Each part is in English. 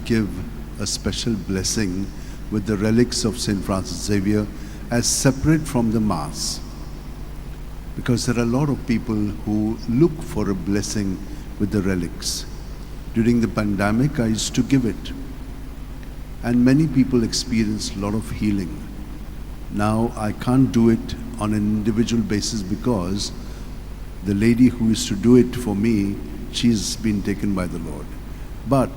give a special blessing with the relics of St. Francis Xavier as separate from the Mass. Because there are a lot of people who look for a blessing with the relics. During the pandemic, I used to give it. And many people experienced a lot of healing. Now I can't do it on an individual basis because the lady who used to do it for me, she's been taken by the Lord. But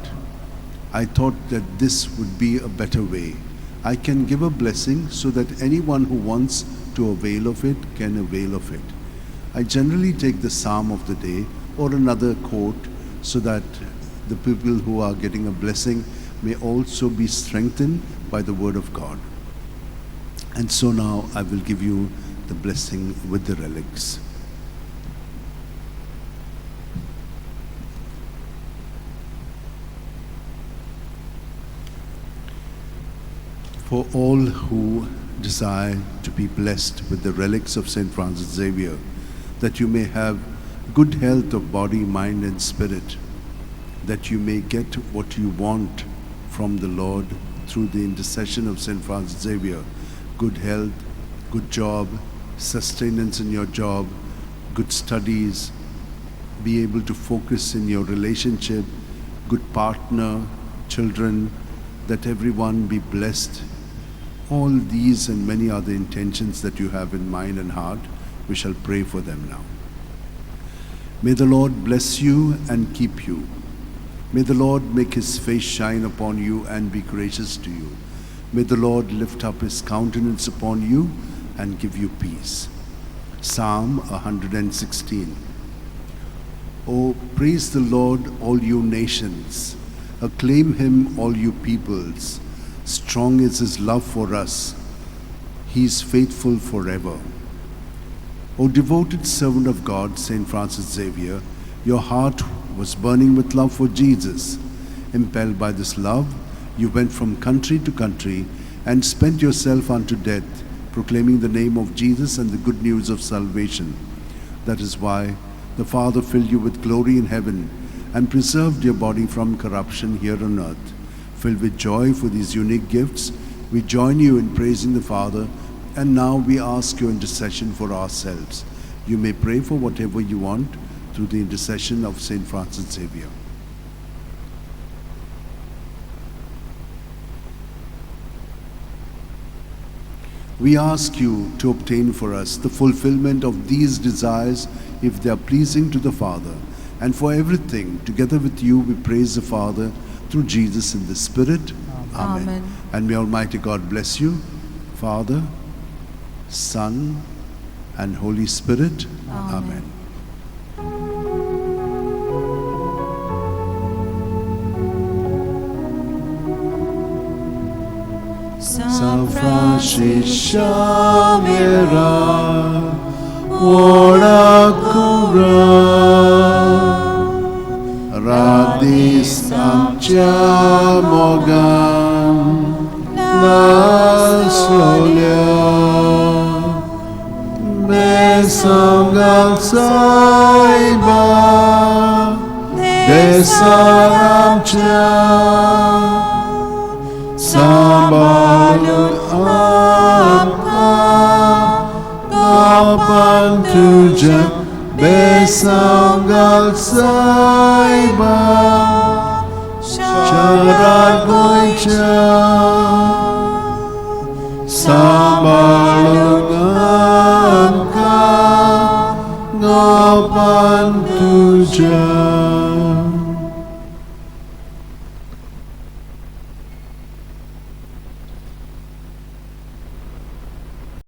I thought that this would be a better way. I can give a blessing so that anyone who wants to avail of it can avail of it. I generally take the Psalm of the day or another quote so that the people who are getting a blessing may also be strengthened by the Word of God. And so now I will give you the blessing with the relics. For all who desire to be blessed with the relics of St. Francis Xavier, that you may have good health of body, mind, and spirit, that you may get what you want from the Lord through the intercession of St. Francis Xavier, good health, good job, sustenance in your job, good studies, be able to focus in your relationship, good partner, children, that everyone be blessed. All these and many other intentions that you have in mind and heart, we shall pray for them now. May the Lord bless you and keep you. May the Lord make his face shine upon you and be gracious to you. May the Lord lift up his countenance upon you and give you peace. Psalm 116. Oh, praise the Lord, all you nations. Acclaim him, all you peoples. Strong is his love for us. He is faithful forever. O devoted servant of God, St. Francis Xavier, your heart was burning with love for Jesus. Impelled by this love, you went from country to country and spent yourself unto death, proclaiming the name of Jesus and the good news of salvation. That is why the Father filled you with glory in heaven and preserved your body from corruption here on earth. Filled with joy for these unique gifts, we join you in praising the Father, and now we ask your intercession for ourselves. You may pray for whatever you want through the intercession of St. Francis Xavier. We ask you to obtain for us the fulfillment of these desires if they are pleasing to the Father. And for everything, together with you, we praise the Father through Jesus in the Spirit. Amen. Amen. And may Almighty God bless you, Father, Son, and Holy Spirit. Amen. San Francisco mira, ora cura, radis amciamogam, la solia, besangam saiba, desaramcia, Sambalu amka kapan tuja besanggal saiba syarat goicha Sambalu amka kapan tuja